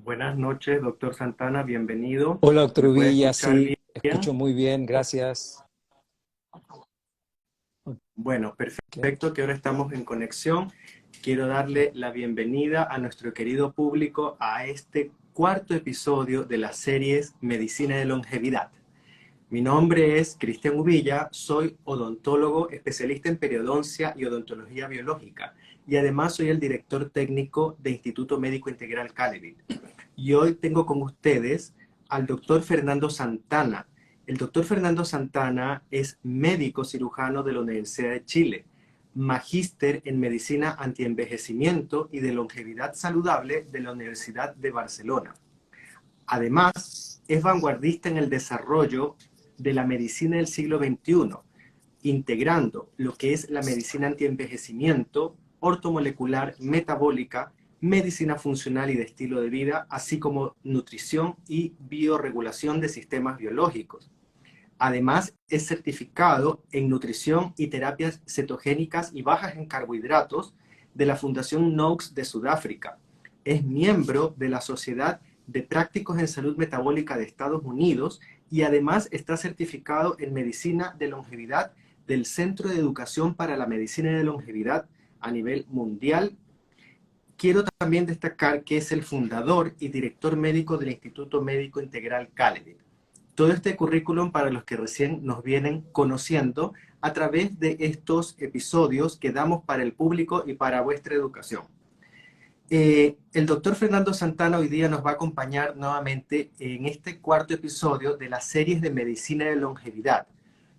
Buenas noches, doctor Santana, bienvenido. Hola, doctor ¿Me puede Villa, escuchar sí, bien? escucho muy bien, gracias. Bueno, Ok. perfecto, que ahora estamos en conexión. Quiero darle la bienvenida a nuestro querido público a este cuarto episodio de las series Medicina de Longevidad. Mi nombre es Cristian Uvilla, soy odontólogo especialista en periodoncia y odontología biológica y además soy el director técnico de Instituto Médico Integral Calevid. Y hoy tengo con ustedes al doctor Fernando Santana. El doctor Fernando Santana es médico cirujano de la Universidad de Chile, magíster en medicina antienvejecimiento y de longevidad saludable de la Universidad de Barcelona. Además, es vanguardista en el desarrollo de la medicina del siglo XXI, integrando lo que es la medicina antienvejecimiento, ortomolecular, metabólica, medicina funcional y de estilo de vida, así como nutrición y biorregulación de sistemas biológicos. Además, es certificado en nutrición y terapias cetogénicas y bajas en carbohidratos de la Fundación Noakes de Sudáfrica. Es miembro de la Sociedad de Prácticos en Salud Metabólica de Estados Unidos y además está certificado en medicina de longevidad del Centro de Educación para la Medicina de Longevidad a nivel mundial. Quiero también destacar que es el fundador y director médico del Instituto Médico Integral Calevid. Todo este currículum para los que recién nos vienen conociendo a través de estos episodios que damos para el público y para vuestra educación. El doctor Fernando Santana hoy día nos va a acompañar nuevamente en este cuarto episodio de las series de medicina de longevidad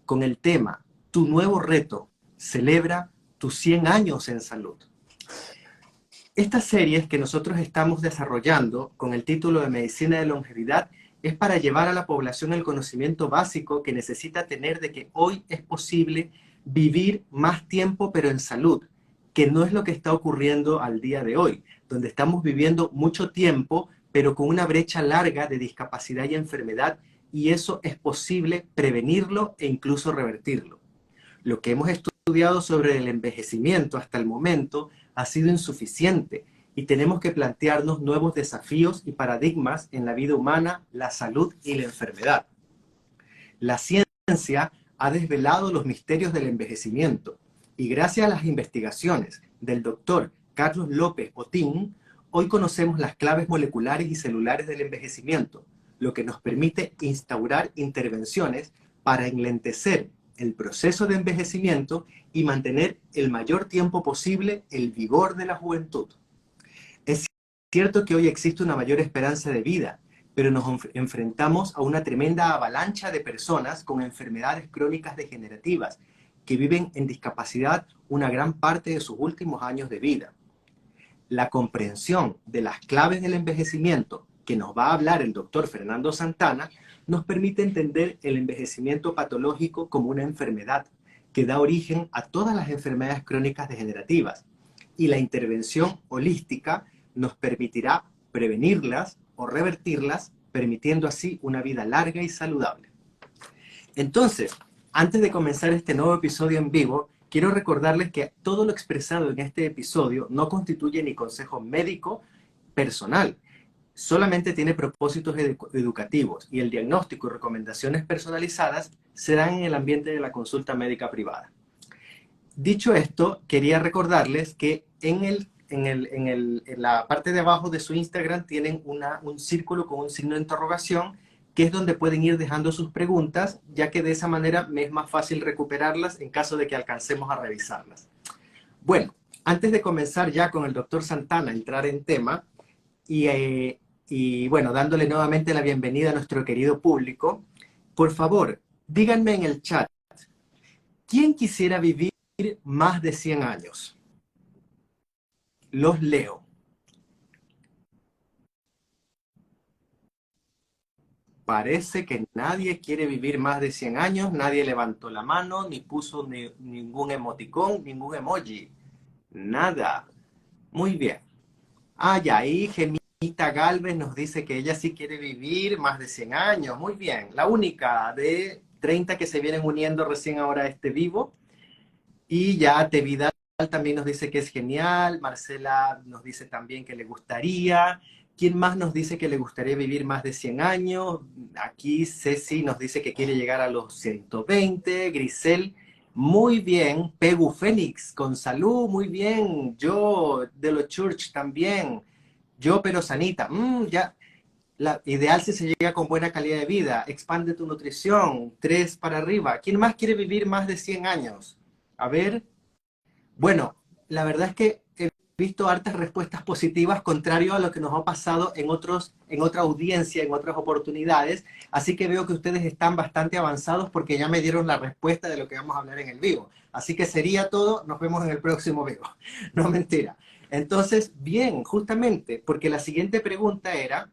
con el tema Tu nuevo reto, celebra tus 100 años en salud. Estas series que nosotros estamos desarrollando con el título de Medicina de Longevidad es para llevar a la población el conocimiento básico que necesita tener de que hoy es posible vivir más tiempo pero en salud, que no es lo que está ocurriendo al día de hoy, donde estamos viviendo mucho tiempo pero con una brecha larga de discapacidad y enfermedad, y eso es posible prevenirlo e incluso revertirlo. Lo que hemos estudiado sobre el envejecimiento hasta el momento ha sido insuficiente y tenemos que plantearnos nuevos desafíos y paradigmas en la vida humana, la salud y la enfermedad. La ciencia ha desvelado los misterios del envejecimiento y gracias a las investigaciones del doctor Carlos López Otín, hoy conocemos las claves moleculares y celulares del envejecimiento, lo que nos permite instaurar intervenciones para enlentecer el proceso de envejecimiento y mantener el mayor tiempo posible el vigor de la juventud. Es cierto que hoy existe una mayor esperanza de vida, pero nos enfrentamos a una tremenda avalancha de personas con enfermedades crónicas degenerativas que viven en discapacidad una gran parte de sus últimos años de vida. La comprensión de las claves del envejecimiento que nos va a hablar el doctor Fernando Santana nos permite entender el envejecimiento patológico como una enfermedad que da origen a todas las enfermedades crónicas degenerativas, y la intervención holística nos permitirá prevenirlas o revertirlas, permitiendo así una vida larga y saludable. Entonces, antes de comenzar este nuevo episodio en vivo, quiero recordarles que todo lo expresado en este episodio no constituye ni consejo médico personal, solamente tiene propósitos educativos, y el diagnóstico y recomendaciones personalizadas se dan en el ambiente de la consulta médica privada. Dicho esto, quería recordarles que en la parte de abajo de su Instagram tienen un círculo con un signo de interrogación, que es donde pueden ir dejando sus preguntas, ya que de esa manera me es más fácil recuperarlas en caso de que alcancemos a revisarlas. Bueno, antes de comenzar ya con el doctor Santana, entrar en tema, y bueno, dándole nuevamente la bienvenida a nuestro querido público, por favor, díganme en el chat, ¿quién quisiera vivir más de 100 años? Los leo. Parece que nadie quiere vivir más de 100 años, nadie levantó la mano, ni puso ningún emoticón, ningún emoji. Nada. Muy bien. Ah, ya ahí Gemita Galvez nos dice que ella sí quiere vivir más de 100 años. Muy bien. La única de 30 que se vienen uniendo recién ahora a este vivo. Y ya Tevidal también nos dice que es genial. Marcela nos dice también que le gustaría. ¿Quién más nos dice que le gustaría vivir más de 100 años? Aquí Ceci nos dice que quiere llegar a los 120. Grisel, muy bien. Pegu Fénix, con salud, muy bien. Yo, de los Church también. Yo, pero sanita. Ya, ideal si se llega con buena calidad de vida. Expande tu nutrición. 3 para arriba. ¿Quién más quiere vivir más de 100 años? A ver. Bueno, la verdad es que he visto hartas respuestas positivas, contrario a lo que nos ha pasado en otra audiencia, en otras oportunidades. Así que veo que ustedes están bastante avanzados porque ya me dieron la respuesta de lo que vamos a hablar en el vivo. Así que sería todo. Nos vemos en el próximo vivo. No, mentira. Entonces, bien, justamente, porque la siguiente pregunta era,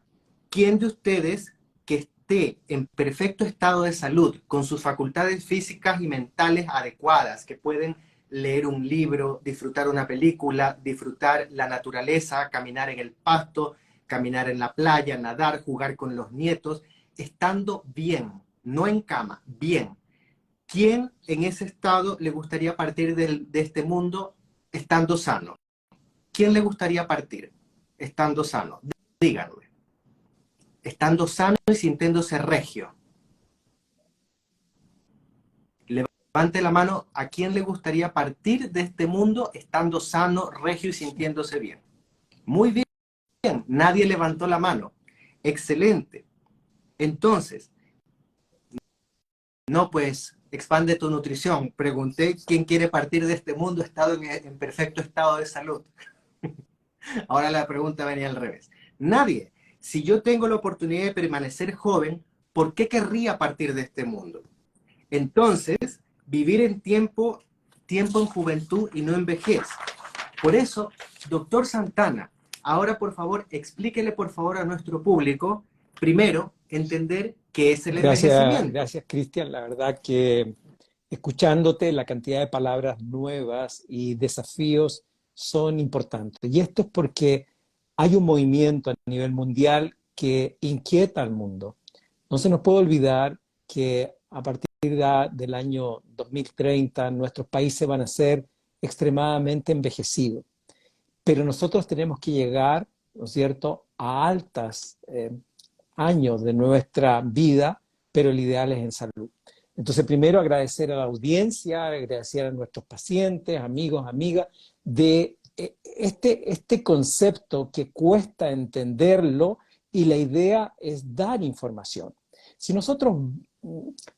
¿quién de ustedes que esté en perfecto estado de salud, con sus facultades físicas y mentales adecuadas, que pueden leer un libro, disfrutar una película, disfrutar la naturaleza, caminar en el pasto, caminar en la playa, nadar, jugar con los nietos, estando bien, no en cama, bien? ¿Quién en ese estado le gustaría partir de este mundo estando sano? ¿Quién le gustaría partir estando sano? Díganme. Estando sano y sintiéndose regio. Levante la mano a quién le gustaría partir de este mundo estando sano, regio y sintiéndose bien. Muy bien, nadie levantó la mano. Excelente. Entonces, no, pues, expande tu nutrición. Pregunté quién quiere partir de este mundo estado en perfecto estado de salud. Ahora la pregunta venía al revés. Nadie. Si yo tengo la oportunidad de permanecer joven, ¿por qué querría partir de este mundo? Entonces, vivir en tiempo en juventud y no en vejez. Por eso, doctor Santana, ahora por favor, explíquele por favor a nuestro público, primero, entender qué es el Gracias, envejecimiento. gracias, Cristian. La verdad que escuchándote, la cantidad de palabras nuevas y desafíos son importantes. Y esto es porque hay un movimiento a nivel mundial que inquieta al mundo. No se nos puede olvidar que a partir del año 2030 nuestros países van a ser extremadamente envejecidos. Pero nosotros tenemos que llegar, ¿no es cierto?, a altas años de nuestra vida, pero el ideal es en salud. Entonces, primero agradecer a la audiencia, agradecer a nuestros pacientes, amigos, amigas, de este concepto que cuesta entenderlo y la idea es dar información. Si nosotros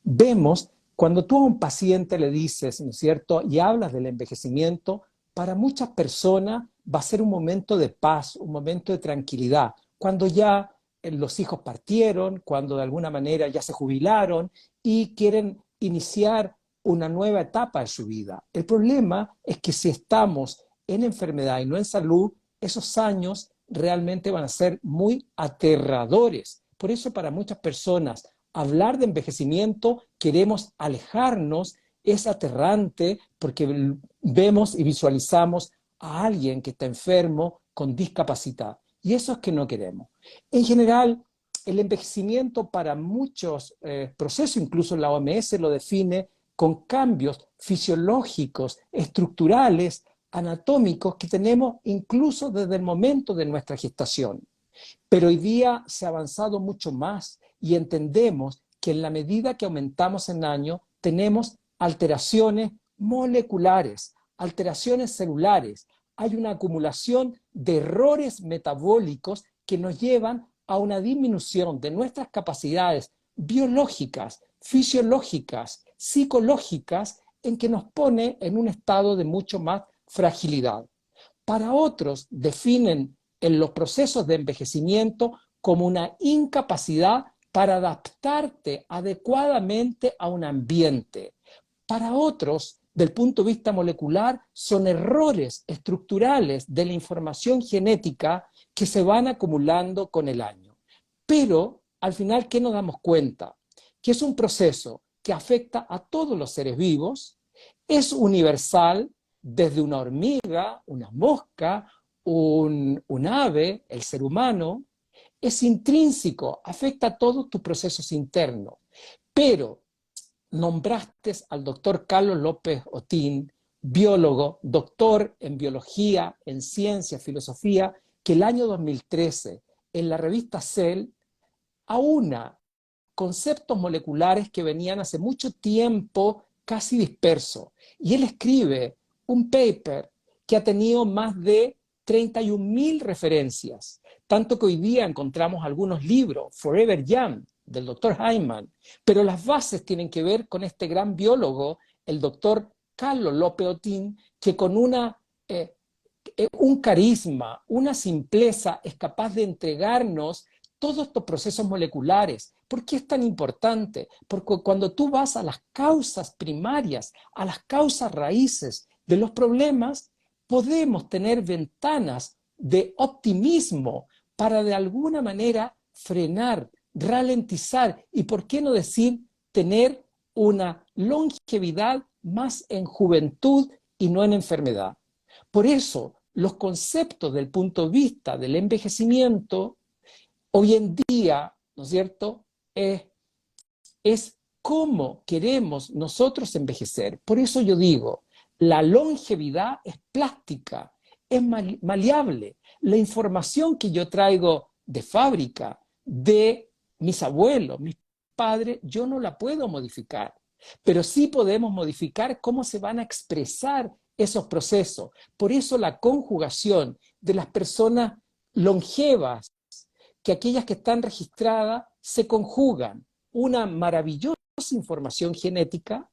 vemos, cuando tú a un paciente le dices, ¿no es cierto?, y hablas del envejecimiento, para muchas personas va a ser un momento de paz, un momento de tranquilidad, cuando ya los hijos partieron, cuando de alguna manera ya se jubilaron y quieren iniciar una nueva etapa de su vida. El problema es que si estamos en enfermedad y no en salud, esos años realmente van a ser muy aterradores. Por eso para muchas personas hablar de envejecimiento, queremos alejarnos, es aterrante porque vemos y visualizamos a alguien que está enfermo con discapacidad. Y eso es que no queremos. En general, el envejecimiento para muchos procesos, incluso la OMS lo define con cambios fisiológicos, estructurales, anatómicos que tenemos incluso desde el momento de nuestra gestación. Pero hoy día se ha avanzado mucho más y entendemos que en la medida que aumentamos en años, tenemos alteraciones moleculares, alteraciones celulares. Hay una acumulación de errores metabólicos que nos llevan a una disminución de nuestras capacidades biológicas, fisiológicas, psicológicas, en que nos pone en un estado de mucho más fragilidad. Para otros definen en los procesos de envejecimiento como una incapacidad para adaptarte adecuadamente a un ambiente. Para otros, del punto de vista molecular, son errores estructurales de la información genética que se van acumulando con el año. Pero, al final, ¿qué nos damos cuenta? Que es un proceso que afecta a todos los seres vivos, es universal, desde una hormiga, una mosca, un ave, el ser humano, es intrínseco, afecta a todos tus procesos internos. Pero nombraste al doctor Carlos López Otín, biólogo, doctor en biología, en ciencia, filosofía, que el año 2013 en la revista Cell aúna conceptos moleculares que venían hace mucho tiempo casi dispersos. Y él escribe un paper que ha tenido más de 31.000 referencias, tanto que hoy día encontramos algunos libros, Forever Young, del doctor Hyman, pero las bases tienen que ver con este gran biólogo, el doctor Carlos López Otín, que con un carisma, una simpleza, es capaz de entregarnos todos estos procesos moleculares. ¿Por qué es tan importante? Porque cuando tú vas a las causas primarias, a las causas raíces de los problemas, podemos tener ventanas de optimismo para de alguna manera frenar, ralentizar y, por qué no decir, tener una longevidad más en juventud y no en enfermedad. Por eso, los conceptos del punto de vista del envejecimiento hoy en día, ¿no es cierto?, es cómo queremos nosotros envejecer. Por eso yo digo, la longevidad es plástica, es maleable. La información que yo traigo de fábrica, de mis abuelos, mis padres, yo no la puedo modificar, pero sí podemos modificar cómo se van a expresar esos procesos. Por eso la conjugación de las personas longevas, que aquellas que están registradas se conjugan una maravillosa información genética,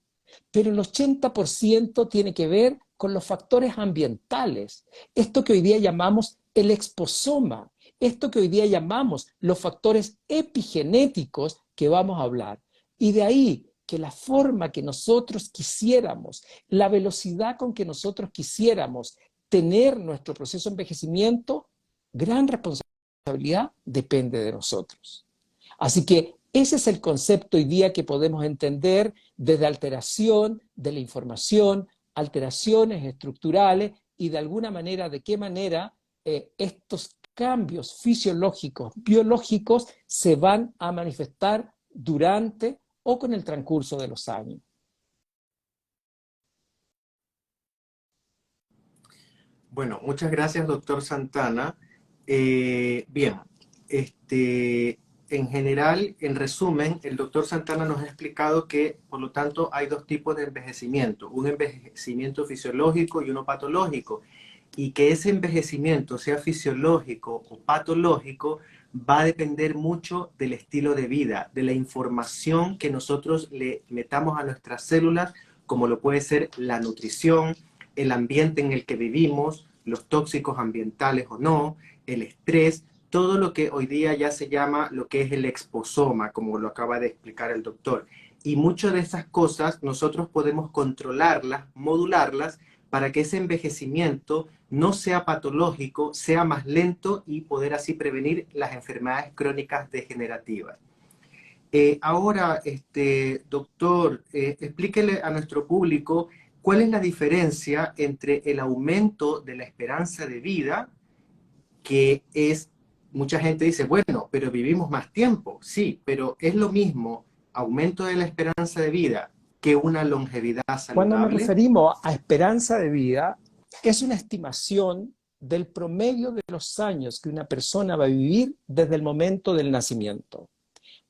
pero el 80% tiene que ver con los factores ambientales. Esto que hoy día llamamos el exposoma, esto que hoy día llamamos los factores epigenéticos que vamos a hablar. Y de ahí que la forma que nosotros quisiéramos, la velocidad con que nosotros quisiéramos tener nuestro proceso de envejecimiento, gran responsabilidad depende de nosotros. Así que ese es el concepto hoy día que podemos entender desde alteración de la información, alteraciones estructurales y de alguna manera, de qué manera estos cambios fisiológicos, biológicos, se van a manifestar durante o con el transcurso de los años. Bueno, muchas gracias, doctor Santana. Bien, en general, en resumen, el doctor Santana nos ha explicado que, por lo tanto, hay dos tipos de envejecimiento, un envejecimiento fisiológico y uno patológico, y que ese envejecimiento, sea fisiológico o patológico, va a depender mucho del estilo de vida, de la información que nosotros le metamos a nuestras células, como lo puede ser la nutrición, el ambiente en el que vivimos, los tóxicos ambientales o no, el estrés, todo lo que hoy día ya se llama lo que es el exposoma, como lo acaba de explicar el doctor. Y muchas de esas cosas nosotros podemos controlarlas, modularlas, para que ese envejecimiento no sea patológico, sea más lento y poder así prevenir las enfermedades crónicas degenerativas. Ahora, doctor, explíquele a nuestro público cuál es la diferencia entre el aumento de la esperanza de vida, que es, mucha gente dice, bueno, pero vivimos más tiempo. Sí, pero es lo mismo aumento de la esperanza de vida que una longevidad Cuando nos saludable. referimos a esperanza de vida, es una estimación del promedio de los años que una persona va a vivir desde el momento del nacimiento.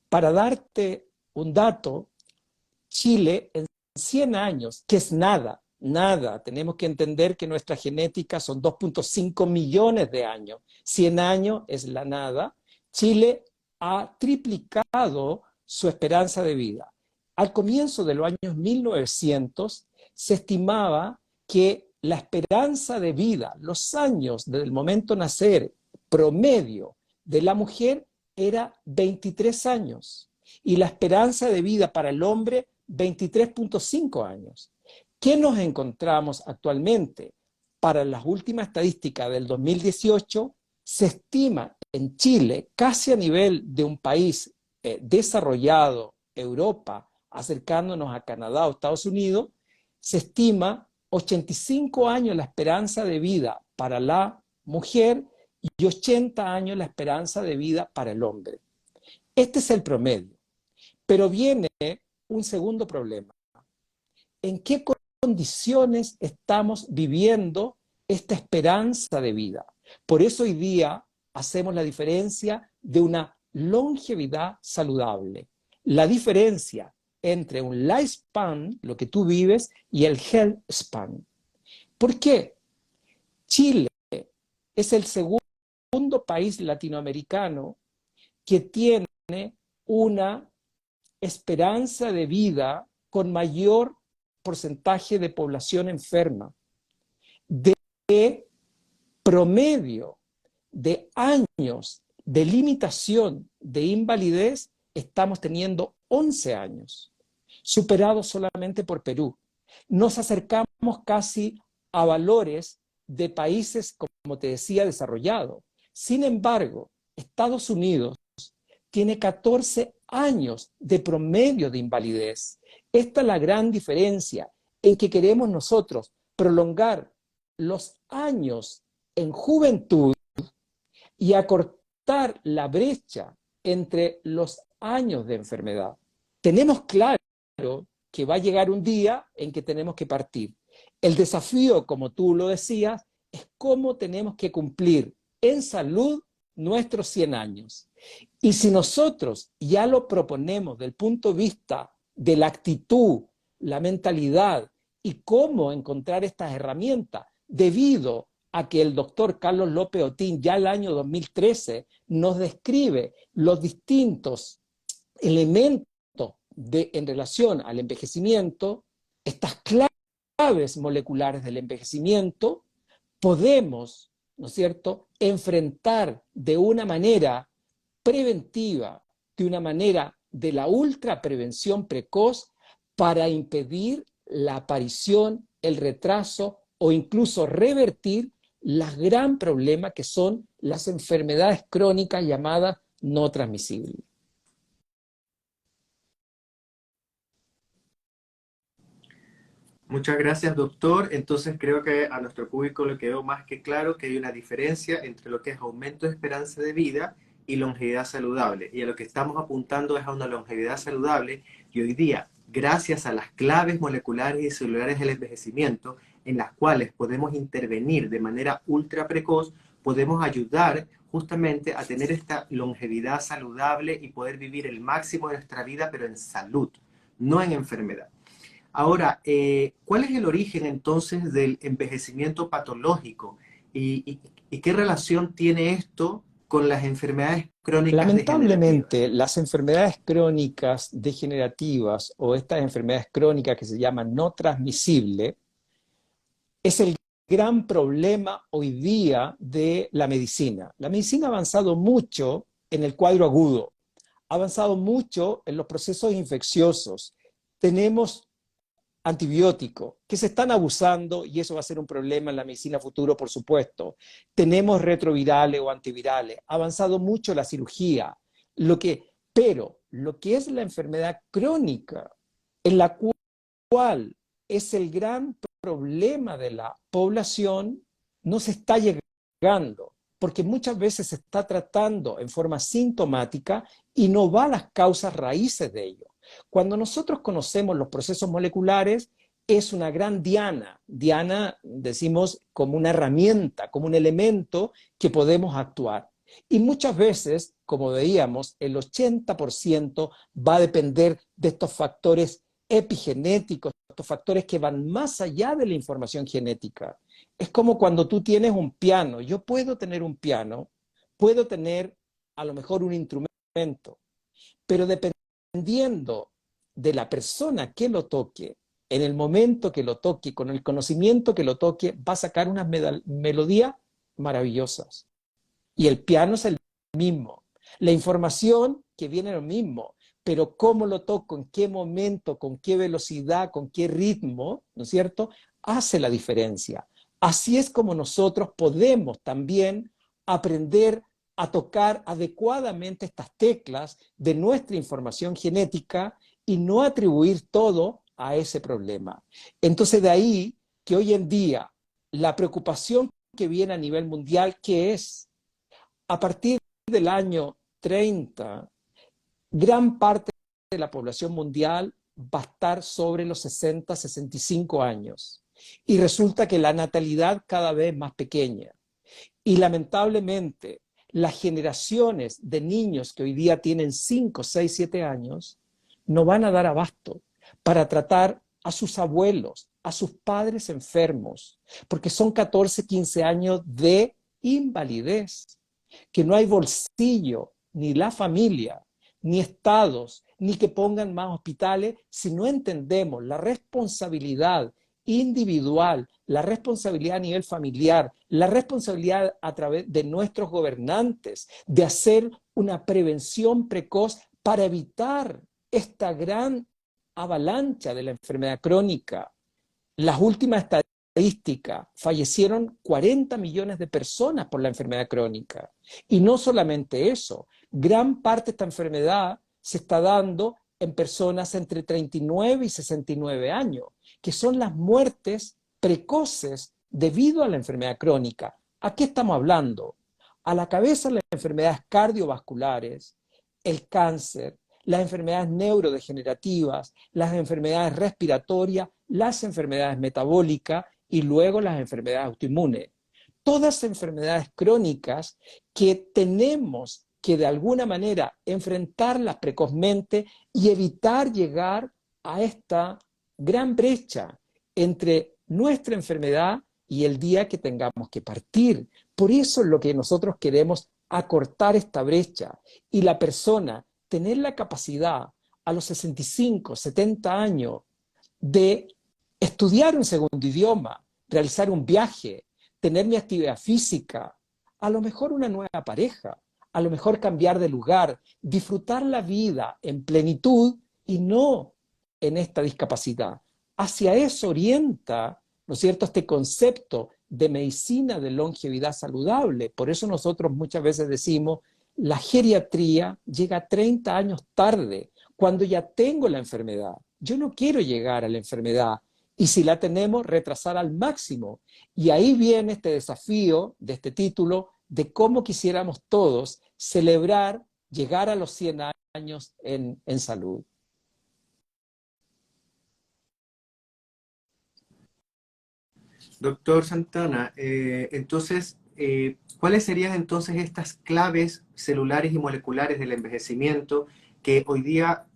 Para darte un dato, Chile en 100 años, que es nada, nada, tenemos que entender que nuestra genética son 2.5 millones de años, 100 años es la nada, Chile ha triplicado su esperanza de vida. Al comienzo de los años 1900 se estimaba que la esperanza de vida, los años desde el momento de nacer promedio de la mujer era 23 años y la esperanza de vida para el hombre 23.5 años. ¿Qué nos encontramos actualmente? Para las últimas estadísticas del 2018, se estima en Chile, casi a nivel de un país desarrollado, Europa, acercándonos a Canadá o Estados Unidos, se estima 85 años la esperanza de vida para la mujer y 80 años la esperanza de vida para el hombre. Este es el promedio. Pero viene un segundo problema. ¿En qué condiciones estamos viviendo esta esperanza de vida? Por eso hoy día hacemos la diferencia de una longevidad saludable. La diferencia entre un lifespan, lo que tú vives, y el health span. ¿Por qué? Chile es el segundo país latinoamericano que tiene una esperanza de vida con mayor porcentaje de población enferma. De promedio de años de limitación de invalidez, estamos teniendo 11 años, superados solamente por Perú. Nos acercamos casi a valores de países, como te decía, desarrollados. Sin embargo, Estados Unidos tiene 14 años de promedio de invalidez. Esta es la gran diferencia en que queremos nosotros prolongar los años en juventud y acortar la brecha entre los años de enfermedad. Tenemos claro que va a llegar un día en que tenemos que partir. El desafío, como tú lo decías, es cómo tenemos que cumplir en salud nuestros 100 años. Y si nosotros ya lo proponemos desde el punto de vista de la actitud, la mentalidad y cómo encontrar estas herramientas, debido a que el doctor Carlos López Otín ya el año 2013 nos describe los distintos elementos en relación al envejecimiento, estas claves moleculares del envejecimiento, podemos, ¿no es cierto?, enfrentar de una manera preventiva, de una manera de la ultraprevención precoz, para impedir la aparición, el retraso o incluso revertir los gran problemas que son las enfermedades crónicas llamadas no transmisibles. Muchas gracias, doctor. Entonces creo que a nuestro público le quedó más que claro que hay una diferencia entre lo que es aumento de esperanza de vida y longevidad saludable. Y a lo que estamos apuntando es a una longevidad saludable, y hoy día, gracias a las claves moleculares y celulares del envejecimiento, en las cuales podemos intervenir de manera ultra precoz, podemos ayudar justamente a tener esta longevidad saludable y poder vivir el máximo de nuestra vida, pero en salud, no en enfermedad. Ahora, ¿cuál es el origen entonces del envejecimiento patológico? ¿Y qué relación tiene esto con las enfermedades crónicas degenerativas? Lamentablemente, las enfermedades crónicas degenerativas o estas enfermedades crónicas que se llaman no transmisibles es el gran problema hoy día de la medicina. La medicina ha avanzado mucho en el cuadro agudo, ha avanzado mucho en los procesos infecciosos. Tenemos antibióticos que se están abusando y eso va a ser un problema en la medicina futuro, por supuesto. Tenemos retrovirales o antivirales. Ha avanzado mucho la cirugía. Pero lo que es la enfermedad crónica, en la cual es el gran problema de la población, no se está llegando, porque muchas veces se está tratando en forma sintomática y no va a las causas raíces de ello. Cuando nosotros conocemos los procesos moleculares, es una gran diana. Diana, decimos, como una herramienta, como un elemento que podemos actuar. Y muchas veces, como veíamos, el 80% va a depender de estos factores epigenéticos, estos factores que van más allá de la información genética. Es como cuando tú tienes un piano. Yo puedo tener un piano, puedo tener a lo mejor un instrumento, pero dependiendo de la persona que lo toque, en el momento que lo toque, con el conocimiento que lo toque, va a sacar unas melodías maravillosas. Y el piano es el mismo. La información que viene es lo mismo, pero cómo lo toco, en qué momento, con qué velocidad, con qué ritmo, ¿no es cierto?, hace la diferencia. Así es como nosotros podemos también aprender a tocar adecuadamente estas teclas de nuestra información genética y no atribuir todo a ese problema. Entonces de ahí que hoy en día la preocupación que viene a nivel mundial, que es a partir del año 30, gran parte de la población mundial va a estar sobre los 60, 65 años. Y resulta que la natalidad cada vez más pequeña. Y lamentablemente, las generaciones de niños que hoy día tienen 5, 6, 7 años no van a dar abasto para tratar a sus abuelos, a sus padres enfermos, porque son 14, 15 años de invalidez, que no hay bolsillo, ni la familia, ni estados, ni que pongan más hospitales, si no entendemos la responsabilidad individual, la responsabilidad a nivel familiar, la responsabilidad a través de nuestros gobernantes, de hacer una prevención precoz para evitar esta gran avalancha de la enfermedad crónica. Las últimas estadísticas, fallecieron 40 millones de personas por la enfermedad crónica. Y no solamente eso, gran parte de esta enfermedad se está dando en personas entre 39 y 69 años, que son las muertes precoces debido a la enfermedad crónica. ¿A qué estamos hablando? A la cabeza las enfermedades cardiovasculares, el cáncer, las enfermedades neurodegenerativas, las enfermedades respiratorias, las enfermedades metabólicas y luego las enfermedades autoinmunes. Todas enfermedades crónicas que tenemos que de alguna manera enfrentarlas precozmente y evitar llegar a esta gran brecha entre nuestra enfermedad y el día que tengamos que partir. Por eso es lo que nosotros queremos, acortar esta brecha y la persona tener la capacidad a los 65, 70 años de estudiar un segundo idioma, realizar un viaje, tener mi actividad física, a lo mejor una nueva pareja, a lo mejor cambiar de lugar, disfrutar la vida en plenitud y no en esta discapacidad. Hacia eso orienta, ¿no es cierto?, este concepto de medicina de longevidad saludable. Por eso nosotros muchas veces decimos, la geriatría llega 30 años tarde, cuando ya tengo la enfermedad. Yo no quiero llegar a la enfermedad y si la tenemos, retrasar al máximo. Y ahí viene este desafío de este título de cómo quisiéramos todos celebrar llegar a los 100 años en salud. Doctor Santana, entonces, ¿cuáles serían entonces estas claves celulares y moleculares del envejecimiento que hoy día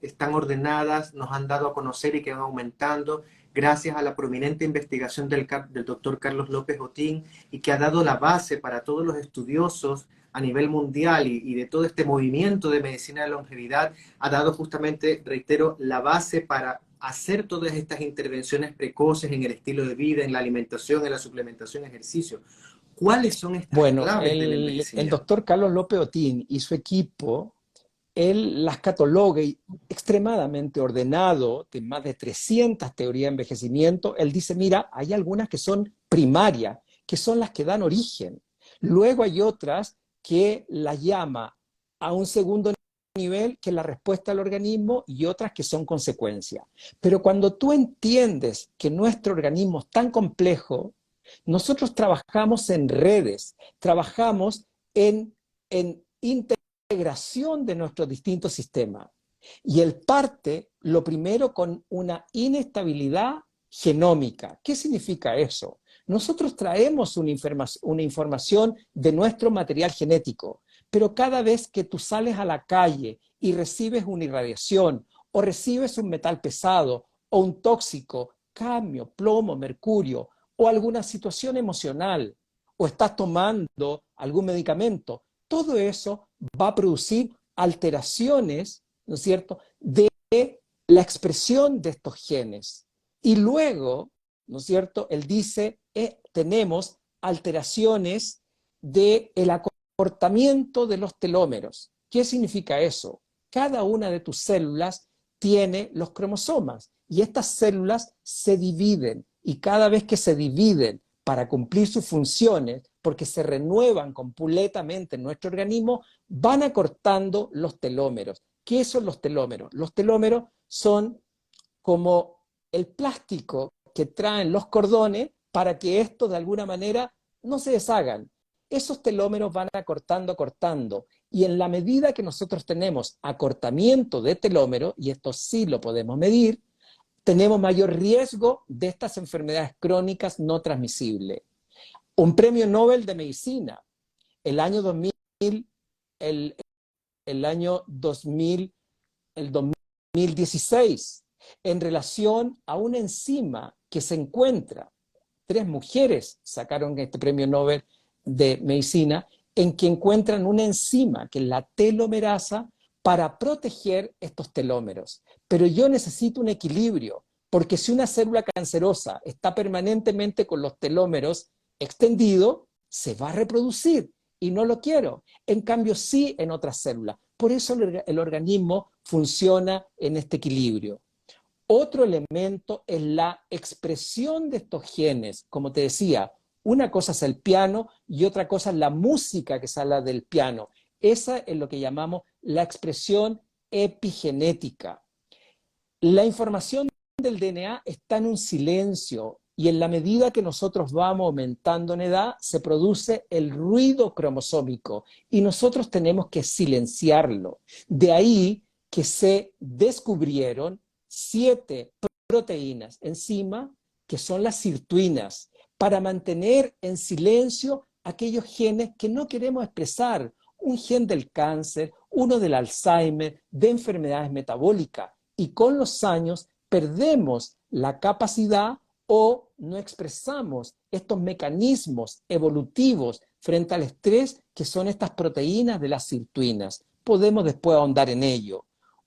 están ordenadas, nos han dado a conocer y que van aumentando gracias a la prominente investigación del doctor Carlos López Otín y que ha dado la base para todos los estudiosos a nivel mundial y de todo este movimiento de medicina de longevidad, ha dado justamente, reitero, la base para hacer todas estas intervenciones precoces en el estilo de vida, en la alimentación, en la suplementación, ejercicio? ¿Cuáles son estas Bueno, claves del el envejecimiento? doctor Carlos López Otín y su equipo, él las cataloga y extremadamente ordenado, de más de 300 teorías de envejecimiento. Él dice, mira, hay algunas que son primarias, que son las que dan origen. Luego hay otras que las llama a un segundo nivel, que es la respuesta del organismo, y otras que son consecuencia. Pero cuando tú entiendes que nuestro organismo es tan complejo, nosotros trabajamos en redes, trabajamos en integración de nuestros distintos sistemas. Y él parte, lo primero, con una inestabilidad genómica. ¿Qué significa eso? Nosotros traemos una información de nuestro material genético, pero cada vez que tú sales a la calle y recibes una irradiación o recibes un metal pesado o un tóxico, cadmio, plomo, mercurio, o alguna situación emocional, o estás tomando algún medicamento, todo eso va a producir alteraciones, ¿no es cierto?, de la expresión de estos genes. Y luego, ¿no es cierto?, él dice, tenemos alteraciones del acortamiento de los telómeros. ¿Qué significa eso? Cada una de tus células tiene los cromosomas y estas células se dividen, y cada vez que se dividen para cumplir sus funciones, porque se renuevan completamente en nuestro organismo, van acortando los telómeros. ¿Qué son los telómeros? Los telómeros son como el plástico que traen los cordones para que estos de alguna manera no se deshagan. Esos telómeros van acortando, acortando, y en la medida que nosotros tenemos acortamiento de telómeros, y esto sí lo podemos medir, tenemos mayor riesgo de estas enfermedades crónicas no transmisibles. Un premio Nobel de Medicina El año 2000, el, el año 2000, el 2016, en relación a una enzima que se encuentra, 3 mujeres sacaron este premio Nobel de Medicina, en que encuentran una enzima, que es la telomerasa, para proteger estos telómeros. Pero yo necesito un equilibrio, porque si una célula cancerosa está permanentemente con los telómeros extendidos, se va a reproducir y no lo quiero. En cambio, sí en otras células. Por eso el organismo funciona en este equilibrio. Otro elemento es la expresión de estos genes. Como te decía, una cosa es el piano y otra cosa es la música que sale del piano. Esa es lo que llamamos la expresión epigenética. La información del DNA está en un silencio y en la medida que nosotros vamos aumentando en edad, se produce el ruido cromosómico y nosotros tenemos que silenciarlo. De ahí que se descubrieron 7 proteínas encima, que son las sirtuinas, para mantener en silencio aquellos genes que no queremos expresar. Un gen del cáncer, uno del Alzheimer, de enfermedades metabólicas. Y con los años perdemos la capacidad o no expresamos estos mecanismos evolutivos frente al estrés que son estas proteínas de las sirtuinas. Podemos después ahondar en ello.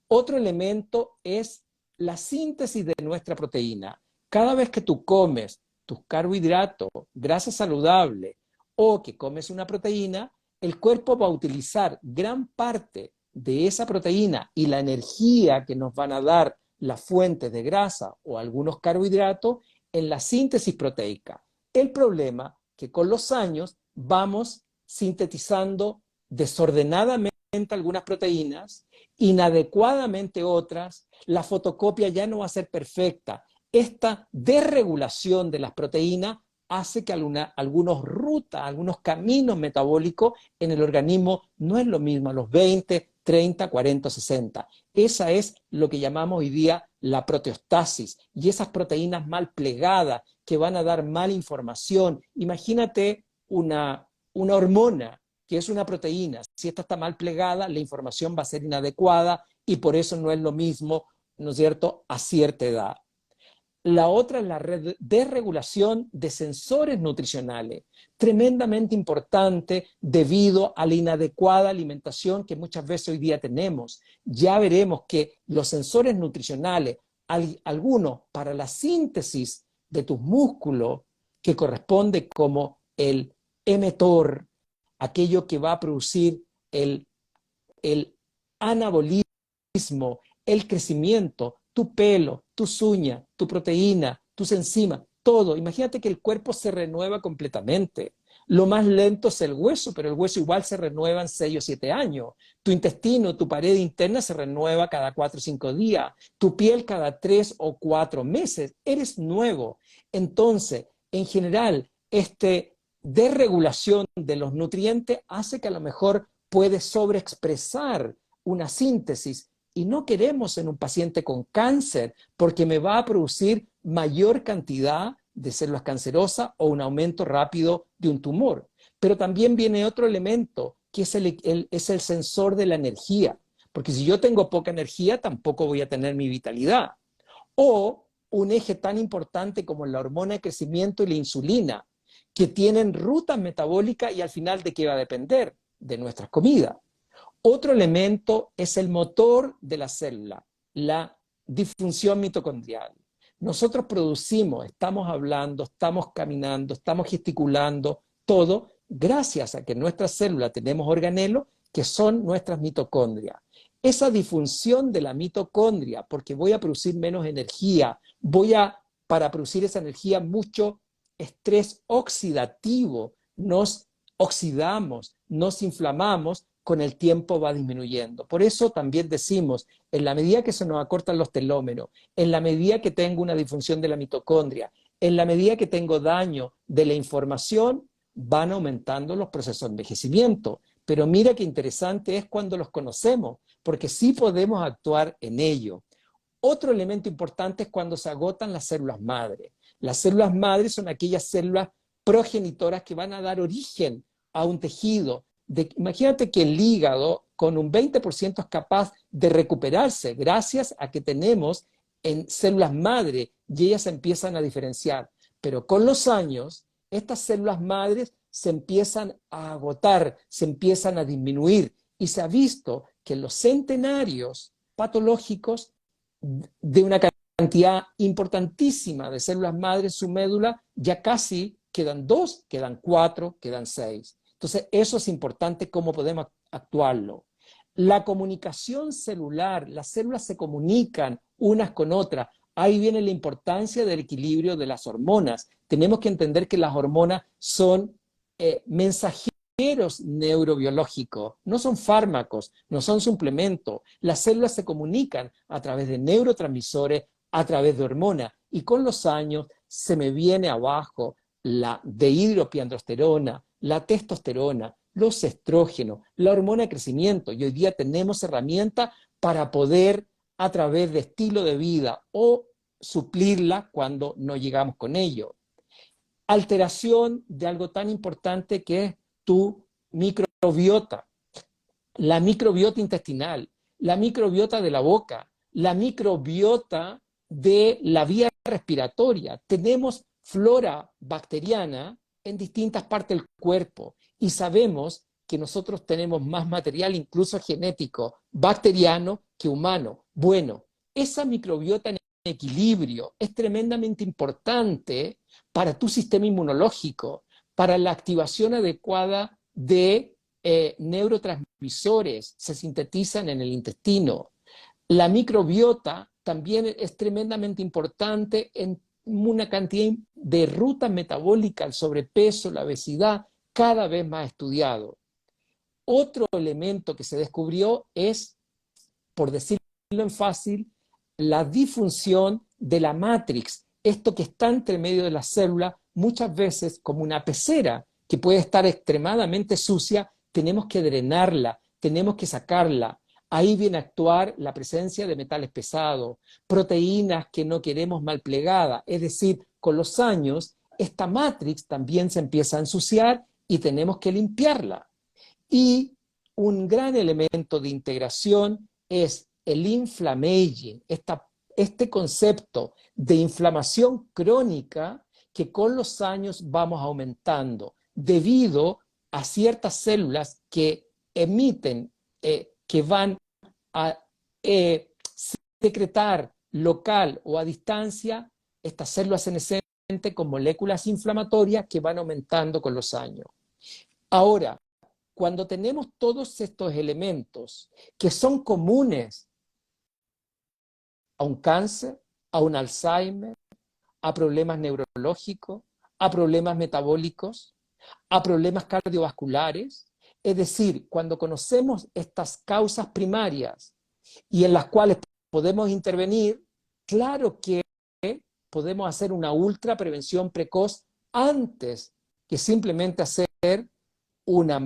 Otro elemento es la síntesis de nuestra proteína. Cada vez que tú comes tus carbohidratos, grasa saludable o que comes una proteína, el cuerpo va a utilizar gran parte de esa proteína y la energía que nos van a dar las fuentes de grasa o algunos carbohidratos en la síntesis proteica. El problema es que con los años vamos sintetizando desordenadamente algunas proteínas, inadecuadamente otras, la fotocopia ya no va a ser perfecta. Esta desregulación de las proteínas hace que algunos rutas, algunos caminos metabólicos en el organismo no es lo mismo a los 20, 30, 40, 60. Esa es lo que llamamos hoy día la proteostasis y esas proteínas mal plegadas que van a dar mala información. Imagínate una hormona que es una proteína. Si esta está mal plegada, la información va a ser inadecuada y por eso no es lo mismo, ¿no es cierto?, a cierta edad. La otra es la desregulación de sensores nutricionales, tremendamente importante debido a la inadecuada alimentación que muchas veces hoy día tenemos. Ya veremos que los sensores nutricionales, algunos para la síntesis de tus músculos, que corresponde como el mTOR, aquello que va a producir el anabolismo, el crecimiento, tu pelo, tus uñas, tu proteína, tus enzimas, todo. Imagínate que el cuerpo se renueva completamente. Lo más lento es el hueso, pero el hueso igual se renueva en 6 o 7 años. Tu intestino, tu pared interna se renueva cada 4 o 5 días. Tu piel cada 3 o 4 meses. Eres nuevo. Entonces, en general, desregulación de los nutrientes hace que a lo mejor puedes sobreexpresar una síntesis y no queremos en un paciente con cáncer porque me va a producir mayor cantidad de células cancerosas o un aumento rápido de un tumor. Pero también viene otro elemento que es el sensor de la energía, porque si yo tengo poca energía tampoco voy a tener mi vitalidad. O un eje tan importante como la hormona de crecimiento y la insulina, que tienen rutas metabólicas y al final ¿de qué va a depender? De nuestras comidas. Otro elemento es el motor de la célula, la disfunción mitocondrial. Nosotros producimos, estamos hablando, estamos caminando, estamos gesticulando, todo gracias a que en nuestra célula tenemos organelos que son nuestras mitocondrias. Esa disfunción de la mitocondria, porque voy a producir menos energía, para producir esa energía, mucho estrés oxidativo, nos oxidamos, nos inflamamos, con el tiempo va disminuyendo. Por eso también decimos, en la medida que se nos acortan los telómeros, en la medida que tengo una disfunción de la mitocondria, en la medida que tengo daño de la información, van aumentando los procesos de envejecimiento. Pero mira qué interesante es cuando los conocemos, porque sí podemos actuar en ello. Otro elemento importante es cuando se agotan las células madre. Las células madre son aquellas células progenitoras que van a dar origen a un tejido. Imagínate que el hígado con un 20% es capaz de recuperarse gracias a que tenemos en células madre y ellas se empiezan a diferenciar. Pero con los años, estas células madres se empiezan a agotar, se empiezan a disminuir y se ha visto que los centenarios patológicos de una cantidad importantísima de células madre en su médula, ya casi quedan 2, quedan 4, quedan 6. Entonces, eso es importante, cómo podemos actuarlo. La comunicación celular, las células se comunican unas con otras. Ahí viene la importancia del equilibrio de las hormonas. Tenemos que entender que las hormonas son mensajeros neurobiológicos, no son fármacos, no son suplementos. Las células se comunican a través de neurotransmisores, a través de hormonas. Y con los años se me viene abajo la dehidropiandrosterona, la testosterona, los estrógenos, la hormona de crecimiento. Y hoy día tenemos herramientas para poder, a través de estilo de vida, o suplirla cuando no llegamos con ello. Alteración de algo tan importante que es tu microbiota, la microbiota intestinal, la microbiota de la boca, la microbiota de la vía respiratoria. Tenemos flora bacteriana en distintas partes del cuerpo y sabemos que nosotros tenemos más material, incluso genético, bacteriano que humano. Bueno, esa microbiota en equilibrio es tremendamente importante para tu sistema inmunológico, para la activación adecuada de neurotransmisores, se sintetizan en el intestino. La microbiota también es tremendamente importante en una cantidad de rutas metabólicas, el sobrepeso, la obesidad, cada vez más estudiado. Otro elemento que se descubrió es, por decirlo en fácil, la disfunción de la matrix, esto que está entre medio de la célula, muchas veces como una pecera que puede estar extremadamente sucia, tenemos que drenarla, tenemos que sacarla. Ahí viene a actuar la presencia de metales pesados, proteínas que no queremos mal plegadas, es decir, con los años esta matrix también se empieza a ensuciar y tenemos que limpiarla. Y un gran elemento de integración es el inflammaging, este concepto de inflamación crónica que con los años vamos aumentando debido a ciertas células que emiten, que van a secretar local o a distancia estas células senescentes con moléculas inflamatorias que van aumentando con los años. Ahora, cuando tenemos todos estos elementos que son comunes a un cáncer, a un Alzheimer, a problemas neurológicos, a problemas metabólicos, a problemas cardiovasculares, es decir, cuando conocemos estas causas primarias y en las cuales podemos intervenir, claro que podemos hacer una ultra prevención precoz antes que simplemente hacer una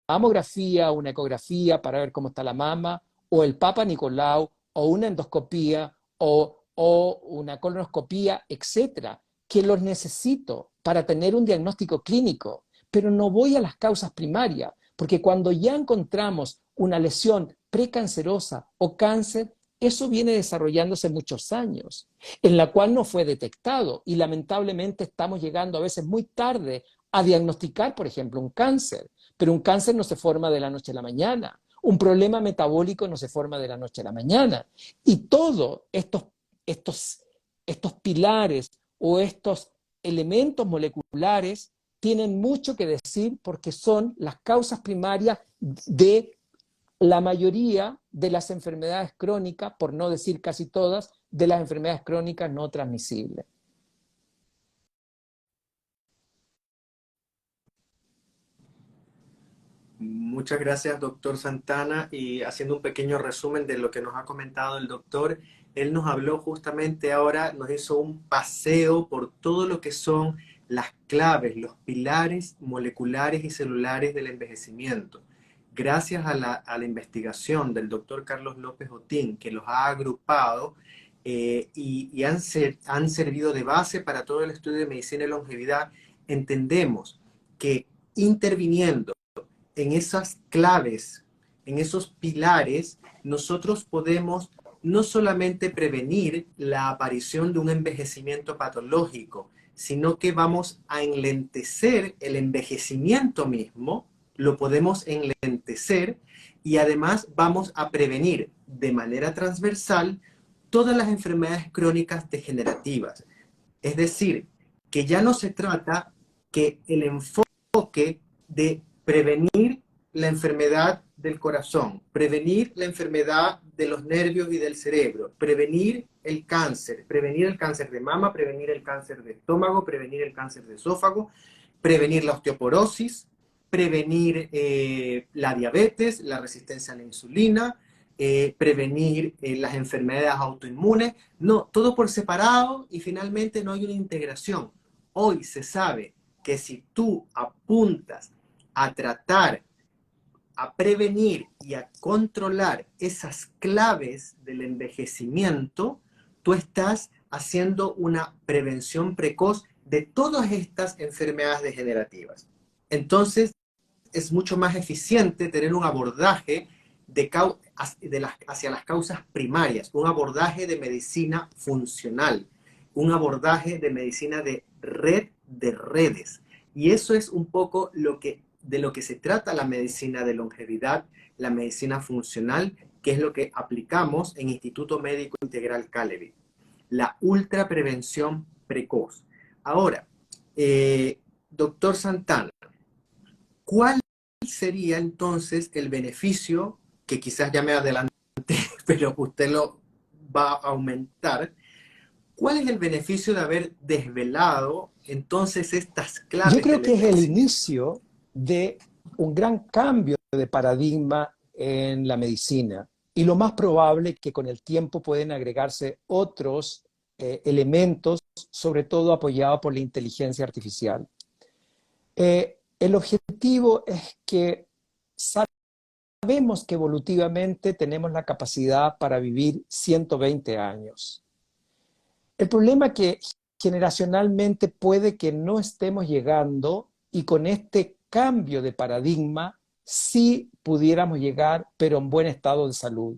mamografía, una ecografía para ver cómo está la mama, o el Papa Nicolau, o una endoscopía, o una colonoscopía, etcétera, que los necesito para tener un diagnóstico clínico, pero no voy a las causas primarias, porque cuando ya encontramos una lesión precancerosa o cáncer, eso viene desarrollándose muchos años, en la cual no fue detectado y lamentablemente estamos llegando a veces muy tarde a diagnosticar, por ejemplo, un cáncer, pero un cáncer no se forma de la noche a la mañana, un problema metabólico no se forma de la noche a la mañana, y todos estos pilares o estos elementos moleculares tienen mucho que decir porque son las causas primarias de la mayoría de las enfermedades crónicas, por no decir casi todas, de las enfermedades crónicas no transmisibles. Muchas gracias, doctor Santana. Y haciendo un pequeño resumen de lo que nos ha comentado el doctor, él nos habló justamente ahora, nos hizo un paseo por todo lo que son las claves, los pilares moleculares y celulares del envejecimiento. Gracias a la investigación del doctor Carlos López Otín, que los ha agrupado y han servido de base para todo el estudio de medicina y longevidad, entendemos que interviniendo en esas claves, en esos pilares, nosotros podemos no solamente prevenir la aparición de un envejecimiento patológico, sino que vamos a enlentecer el envejecimiento mismo, lo podemos enlentecer y además vamos a prevenir de manera transversal todas las enfermedades crónicas degenerativas. Es decir, que ya no se trata que el enfoque de prevenir la enfermedad del corazón, prevenir la enfermedad de los nervios y del cerebro, prevenir el cáncer de mama, prevenir el cáncer de estómago, prevenir el cáncer de esófago, prevenir la osteoporosis, prevenir la diabetes, la resistencia a la insulina, prevenir las enfermedades autoinmunes. No, todo por separado y finalmente no hay una integración. Hoy se sabe que si tú apuntas a tratar, a prevenir y a controlar esas claves del envejecimiento, tú estás haciendo una prevención precoz de todas estas enfermedades degenerativas. Entonces, es mucho más eficiente tener un abordaje hacia las causas primarias, un abordaje de medicina funcional, un abordaje de medicina de red de redes. Y eso es un poco de lo que se trata la medicina de longevidad, la medicina funcional, que es lo que aplicamos en Instituto Médico Integral Calevi, la ultraprevención precoz. Ahora, doctor Santana, ¿cuál sería entonces el beneficio, que quizás ya me adelanté, pero usted lo va a aumentar? ¿Cuál es el beneficio de haber desvelado entonces estas Yo claves creo del que es el envejecimiento? inicio de un gran cambio de paradigma en la medicina y lo más probable es que con el tiempo pueden agregarse otros elementos, sobre todo apoyados por la inteligencia artificial. El objetivo es que sabemos que evolutivamente tenemos la capacidad para vivir 120 años. El problema es que generacionalmente puede que no estemos llegando y con este cambio de paradigma sí pudiéramos llegar, pero en buen estado de salud.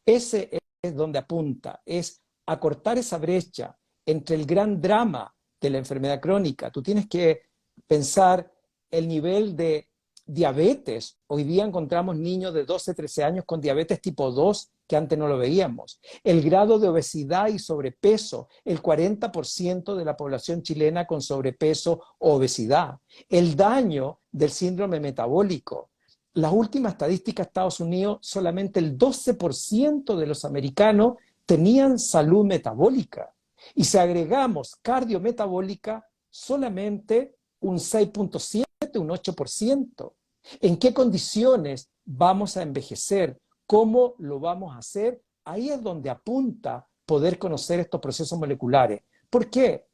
Ese es donde apunta, es acortar esa brecha entre el gran drama de la enfermedad crónica. Tú tienes que pensar el nivel de diabetes. Hoy día encontramos niños de 12, 13 años con diabetes tipo 2 que antes no lo veíamos. El grado de obesidad y sobrepeso, el 40% de la población chilena con sobrepeso o obesidad. El daño del síndrome metabólico. Las últimas estadísticas de Estados Unidos, solamente el 12% de los americanos tenían salud metabólica. Y si agregamos cardiometabólica, solamente un 6.7, un 8%. ¿En qué condiciones vamos a envejecer? ¿Cómo lo vamos a hacer? Ahí es donde apunta poder conocer estos procesos moleculares. ¿Por qué?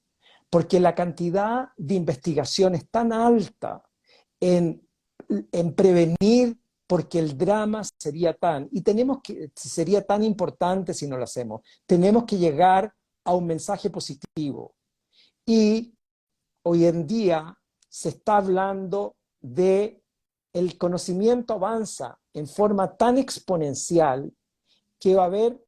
Porque la cantidad de investigación es tan alta en prevenir, porque el drama sería tan importante si no lo hacemos. Tenemos que llegar a un mensaje positivo. Y hoy en día se está hablando de el conocimiento avanza en forma tan exponencial que va a haber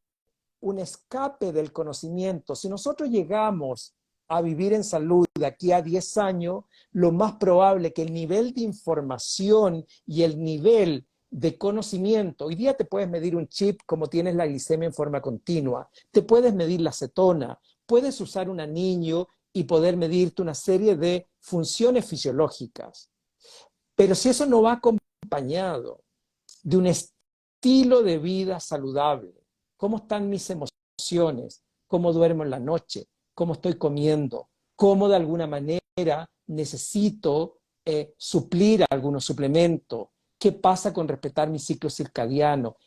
un escape del conocimiento. Si nosotros llegamos a vivir en salud de aquí a 10 años, lo más probable es que el nivel de información y el nivel de conocimiento, hoy día te puedes medir un chip como tienes la glicemia en forma continua, te puedes medir la acetona, puedes usar un anillo y poder medirte una serie de funciones fisiológicas. Pero si eso no va acompañado de un estilo de vida saludable, cómo están mis emociones, cómo duermo en la noche, cómo estoy comiendo, cómo de alguna manera necesito suplir algunos suplementos, qué pasa con respetar mi ciclo circadiano.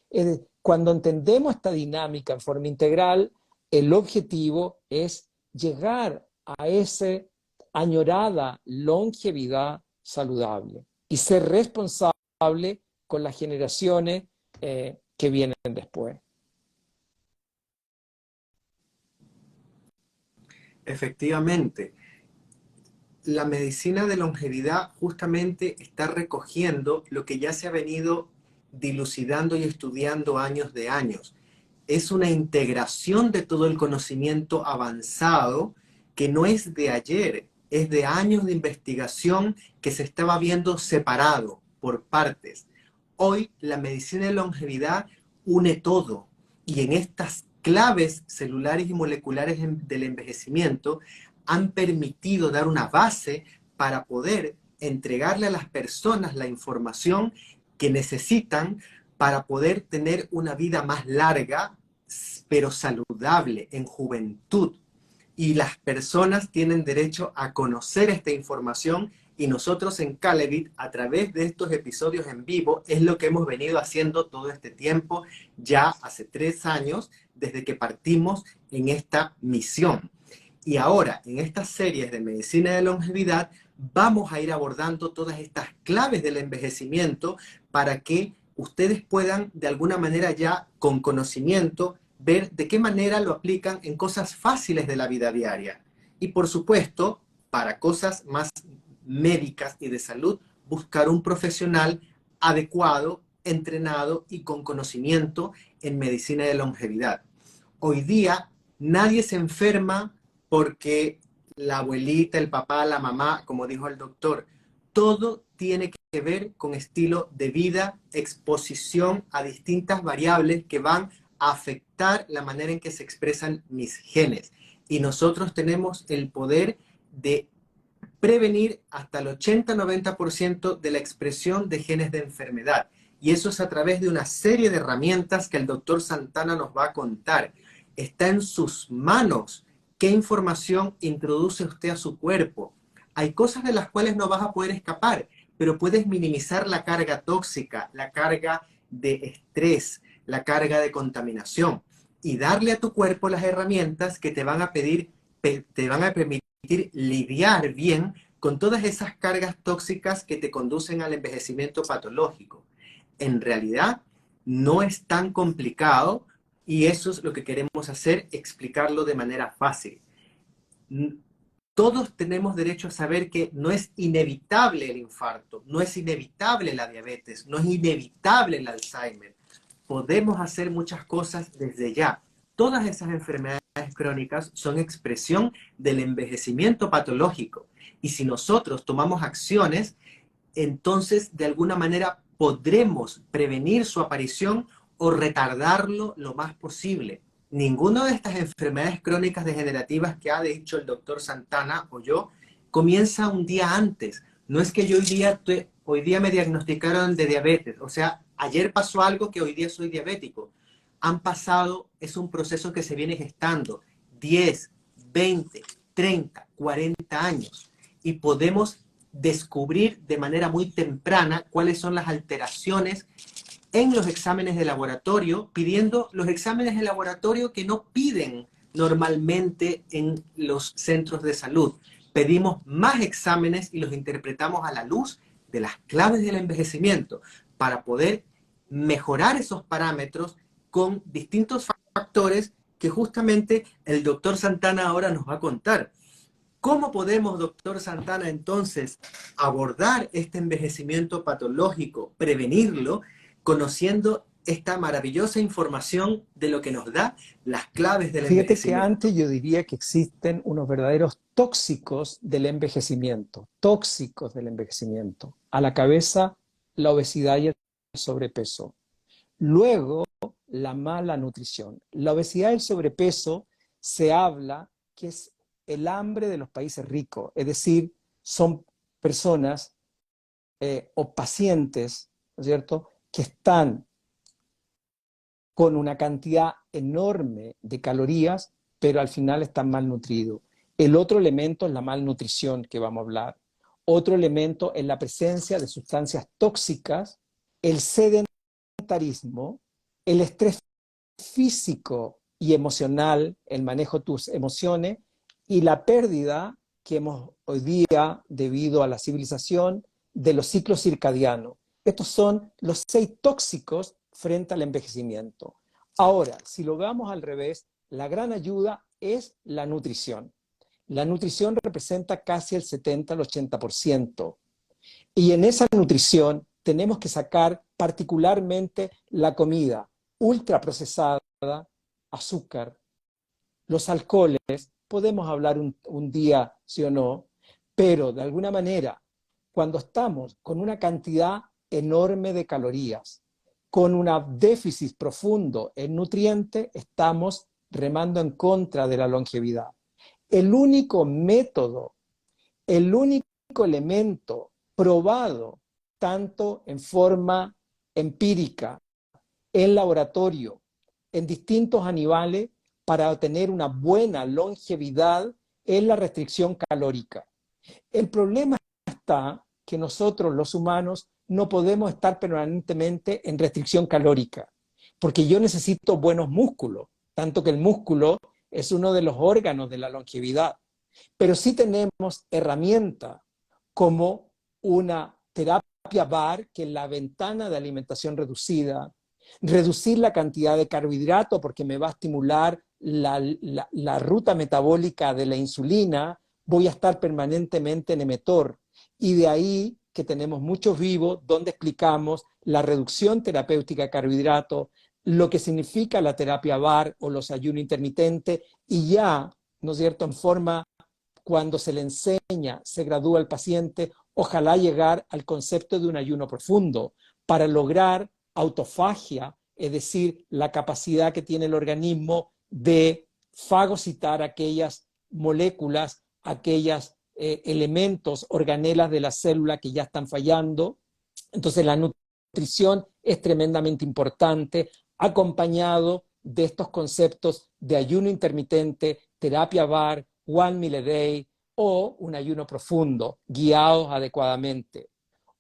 Cuando entendemos esta dinámica en forma integral, el objetivo es llegar a esa añorada longevidad saludable y ser responsable con las generaciones que vienen después. Efectivamente, la medicina de longevidad justamente está recogiendo lo que ya se ha venido dilucidando y estudiando años de años. Es una integración de todo el conocimiento avanzado que no es de ayer, es de años de investigación que se estaba viendo separado por partes. Hoy la medicina de longevidad une todo y en estas claves celulares y moleculares del envejecimiento han permitido dar una base para poder entregarle a las personas la información que necesitan para poder tener una vida más larga, pero saludable, en juventud. Y las personas tienen derecho a conocer esta información y nosotros en Calevit, a través de estos episodios en vivo, es lo que hemos venido haciendo todo este tiempo, ya hace 3 años, desde que partimos en esta misión. Y ahora, en estas series de medicina de longevidad, vamos a ir abordando todas estas claves del envejecimiento para que ustedes puedan, de alguna manera ya con conocimiento, ver de qué manera lo aplican en cosas fáciles de la vida diaria. Y por supuesto, para cosas más médicas y de salud, buscar un profesional adecuado, entrenado y con conocimiento en medicina de longevidad. Hoy día nadie se enferma porque la abuelita, el papá, la mamá, como dijo el doctor, todo tiene que ver con estilo de vida, exposición a distintas variables que van a afectar la manera en que se expresan mis genes. Y nosotros tenemos el poder de prevenir hasta el 80-90% de la expresión de genes de enfermedad. Y eso es a través de una serie de herramientas que el doctor Santana nos va a contar. Está en sus manos qué información introduce usted a su cuerpo. Hay cosas de las cuales no vas a poder escapar, pero puedes minimizar la carga tóxica, la carga de estrés, la carga de contaminación y darle a tu cuerpo las herramientas que te van a permitir lidiar bien con todas esas cargas tóxicas que te conducen al envejecimiento patológico. En realidad, no es tan complicado y eso es lo que queremos hacer, explicarlo de manera fácil. Todos tenemos derecho a saber que no es inevitable el infarto, no es inevitable la diabetes, no es inevitable el Alzheimer. Podemos hacer muchas cosas desde ya. Todas esas enfermedades crónicas son expresión del envejecimiento patológico. Y si nosotros tomamos acciones, entonces de alguna manera podremos prevenir su aparición o retardarlo lo más posible. Ninguna de estas enfermedades crónicas degenerativas que ha dicho el doctor Santana o yo comienza un día antes. No es que yo hoy día me diagnosticaron de diabetes, o sea, ayer pasó algo que hoy día soy diabético. Han pasado, es un proceso que se viene gestando 10, 20, 30, 40 años y podemos descubrir de manera muy temprana cuáles son las alteraciones en los exámenes de laboratorio, pidiendo los exámenes de laboratorio que no piden normalmente en los centros de salud. Pedimos más exámenes y los interpretamos a la luz de las claves del envejecimiento para poder mejorar esos parámetros con distintos factores que justamente el doctor Santana ahora nos va a contar. ¿Cómo podemos, doctor Santana, entonces abordar este envejecimiento patológico, prevenirlo, conociendo esta maravillosa información de lo que nos da las claves del Fíjate que envejecimiento? antes yo diría que existen unos verdaderos tóxicos del envejecimiento. A la cabeza, la obesidad y el sobrepeso. Luego, la mala nutrición. La obesidad y el sobrepeso se habla que es el hambre de los países ricos, es decir, son personas o pacientes, ¿no es cierto?, que están con una cantidad enorme de calorías, pero al final están malnutridos. El otro elemento es la malnutrición que vamos a hablar. Otro elemento es la presencia de sustancias tóxicas, el sedentarismo, el estrés físico y emocional, el manejo de tus emociones y la pérdida que hemos hoy día, debido a la civilización, de los ciclos circadianos. Estos son los 6 tóxicos frente al envejecimiento. Ahora, si lo vemos al revés, la gran ayuda es la nutrición. La nutrición representa casi el 70 al 80%. Y en esa nutrición tenemos que sacar particularmente la comida ultraprocesada, azúcar, los alcoholes. Podemos hablar un día, sí o no, pero de alguna manera, cuando estamos con una cantidad enorme de calorías, con un déficit profundo en nutrientes, estamos remando en contra de la longevidad. El único método, el único elemento probado, tanto en forma empírica, en laboratorio, en distintos animales, para obtener una buena longevidad, es la restricción calórica. El problema está que nosotros, los humanos, no podemos estar permanentemente en restricción calórica, porque yo necesito buenos músculos, tanto que el músculo es uno de los órganos de la longevidad. Pero sí tenemos herramientas como una terapia bar, que es la ventana de alimentación reducida, reducir la cantidad de carbohidratos porque me va a estimular la ruta metabólica de la insulina, voy a estar permanentemente en emetor. Y de ahí que tenemos muchos vivos donde explicamos la reducción terapéutica de carbohidratos, lo que significa la terapia bar o los ayunos intermitentes, y ya, ¿no es cierto?, en forma, cuando se le enseña, se gradúa el paciente, ojalá llegar al concepto de un ayuno profundo para lograr autofagia, es decir, la capacidad que tiene el organismo de fagocitar aquellas moléculas, aquellos elementos, organelas de la célula que ya están fallando. Entonces la nutrición es tremendamente importante, acompañado de estos conceptos de ayuno intermitente, terapia bar, one meal a day o un ayuno profundo, guiados adecuadamente.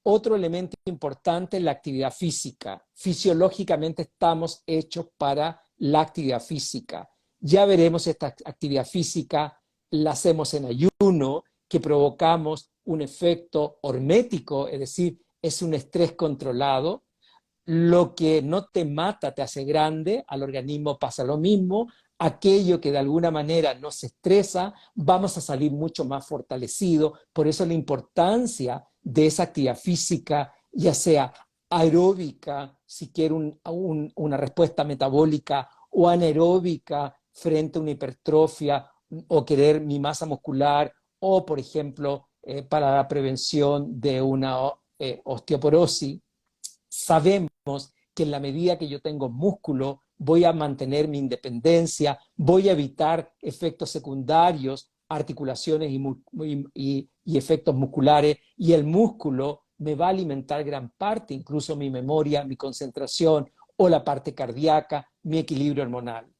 Otro elemento importante es la actividad física. Fisiológicamente estamos hechos para la actividad física. Ya veremos esta actividad física, la hacemos en ayuno, que provocamos un efecto hormético, es decir, es un estrés controlado. Lo que no te mata te hace grande, al organismo pasa lo mismo. Aquello que de alguna manera nos estresa, vamos a salir mucho más fortalecidos. Por eso la importancia de esa actividad física, ya sea aeróbica, si quiero una respuesta metabólica, o anaeróbica frente a una hipertrofia, o querer mi masa muscular, o por ejemplo, para la prevención de una osteoporosis. Sabemos que en la medida que yo tengo músculo, voy a mantener mi independencia, voy a evitar efectos secundarios, articulaciones y efectos musculares, y el músculo me va a alimentar gran parte, incluso mi memoria, mi concentración o la parte cardíaca, mi equilibrio hormonal.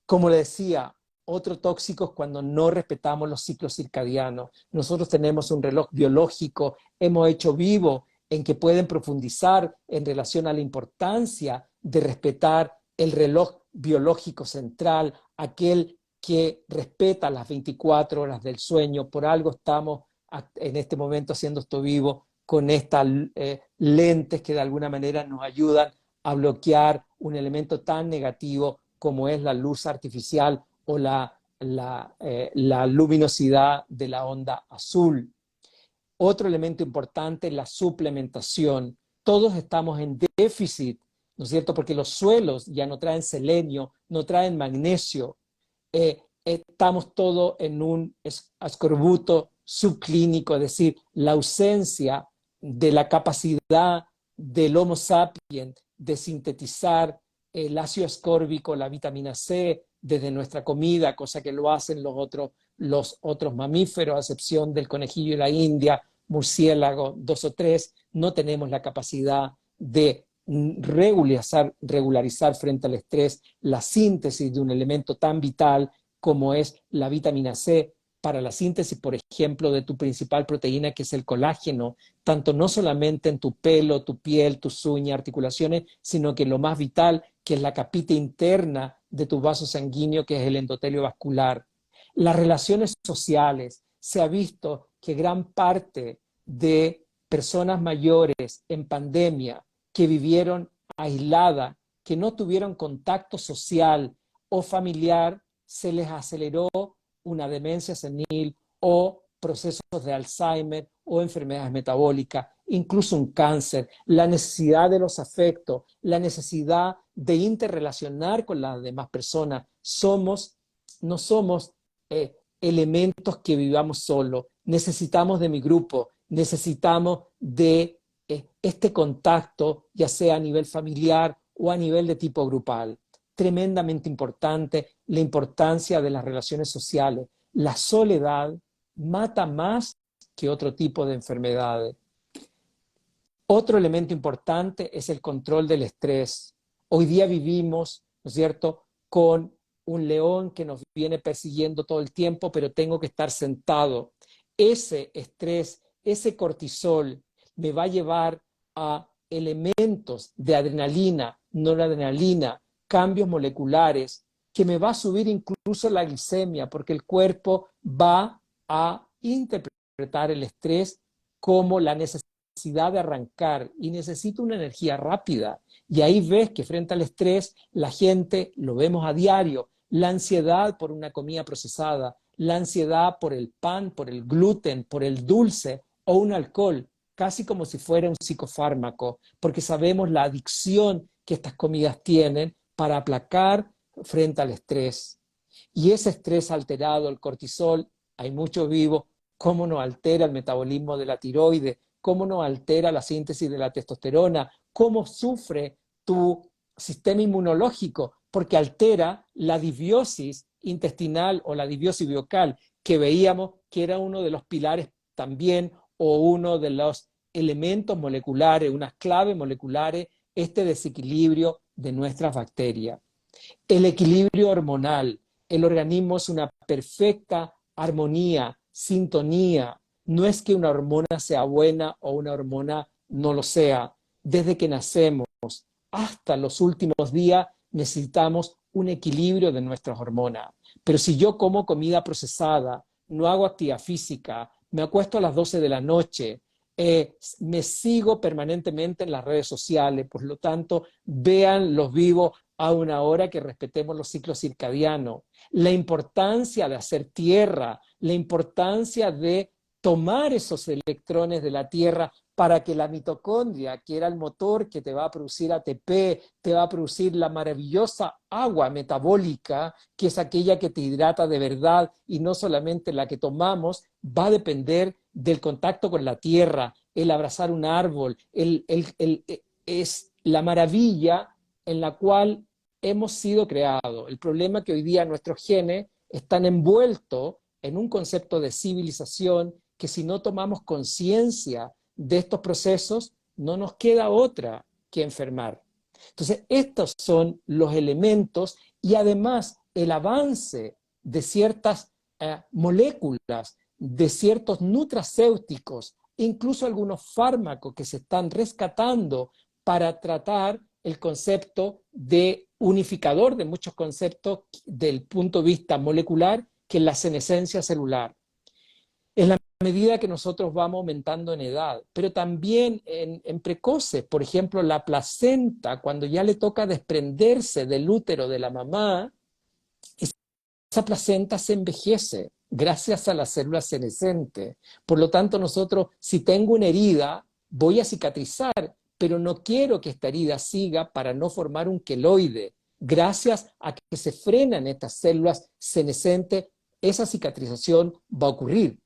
Como le decía, otro tóxico es cuando no respetamos los ciclos circadianos. Nosotros tenemos un reloj biológico, hemos hecho vivo en que pueden profundizar en relación a la importancia de respetar el reloj biológico central, aquel que respeta las 24 horas del sueño. Por algo estamos en este momento haciendo esto vivo con estas lentes que de alguna manera nos ayudan a bloquear un elemento tan negativo como es la luz artificial o la luminosidad de la onda azul. Otro elemento importante es la suplementación. Todos estamos en déficit, ¿no es cierto? Porque los suelos ya no traen selenio, no traen magnesio. Estamos todos en un escorbuto subclínico, es decir, la ausencia de la capacidad del Homo sapiens de sintetizar el ácido ascórbico, la vitamina C, desde nuestra comida, cosa que lo hacen los otros mamíferos, a excepción del conejillo de la India, murciélago, 2 o 3, no tenemos la capacidad de regularizar frente al estrés la síntesis de un elemento tan vital como es la vitamina C, para la síntesis, por ejemplo, de tu principal proteína, que es el colágeno, tanto no solamente en tu pelo, tu piel, tus uñas, articulaciones, sino que lo más vital, que es la capita interna de tu vaso sanguíneo, que es el endotelio vascular. Las relaciones sociales. Se ha visto que gran parte de personas mayores en pandemia que vivieron aisladas, que no tuvieron contacto social o familiar, se les aceleró una demencia senil o procesos de Alzheimer o enfermedades metabólicas, incluso un cáncer, la necesidad de los afectos, la necesidad de interrelacionar con las demás personas. No somos elementos que vivamos solos, necesitamos de mi grupo, necesitamos de este contacto, ya sea a nivel familiar o a nivel de tipo grupal. Tremendamente importante la importancia de las relaciones sociales. La soledad mata más que otro tipo de enfermedades. Otro elemento importante es el control del estrés. Hoy día vivimos, ¿no es cierto?, con un león que nos viene persiguiendo todo el tiempo, pero tengo que estar sentado. Ese estrés, ese cortisol me va a llevar a elementos de adrenalina, noradrenalina, cambios moleculares, que me va a subir incluso la glicemia, porque el cuerpo va a interpretar el estrés como la necesidad de arrancar y necesito una energía rápida. Y ahí ves que frente al estrés, la gente, lo vemos a diario, la ansiedad por una comida procesada, la ansiedad por el pan, por el gluten, por el dulce o un alcohol, casi como si fuera un psicofármaco, porque sabemos la adicción que estas comidas tienen para aplacar frente al estrés. Y ese estrés alterado, el cortisol, hay muchos vivos, cómo nos altera el metabolismo de la tiroides, cómo nos altera la síntesis de la testosterona, cómo sufre tu sistema inmunológico, porque altera la disbiosis intestinal o la disbiosis biocal, que veíamos que era uno de los pilares también, o uno de los elementos moleculares, unas claves moleculares, este desequilibrio de nuestras bacterias. El equilibrio hormonal. El organismo es una perfecta armonía, sintonía. No es que una hormona sea buena o una hormona no lo sea. Desde que nacemos hasta los últimos días necesitamos un equilibrio de nuestras hormonas. Pero si yo como comida procesada, no hago actividad física, me acuesto a las 12 de la noche, me sigo permanentemente en las redes sociales, por lo tanto, vean los vivos a una hora que respetemos los ciclos circadianos. La importancia de hacer tierra, la importancia de tomar esos electrones de la tierra para que la mitocondria, que era el motor que te va a producir ATP, te va a producir la maravillosa agua metabólica, que es aquella que te hidrata de verdad y no solamente la que tomamos, va a depender del contacto con la tierra, el abrazar un árbol, es la maravilla en la cual hemos sido creados. El problema es que hoy día nuestros genes están envueltos en un concepto de civilización que si no tomamos conciencia de estos procesos, no nos queda otra que enfermar. Entonces, estos son los elementos y además el avance de ciertas moléculas, de ciertos nutracéuticos, incluso algunos fármacos que se están rescatando para tratar el concepto de unificador de muchos conceptos del punto de vista molecular, que es la senescencia celular. En la medida que nosotros vamos aumentando en edad, pero también en precoces, por ejemplo, la placenta, cuando ya le toca desprenderse del útero de la mamá, esa placenta se envejece gracias a las células senescentes. Por lo tanto, nosotros, si tengo una herida, voy a cicatrizar, pero no quiero que esta herida siga para no formar un queloide. Gracias a que se frenan estas células senescentes, esa cicatrización va a ocurrir.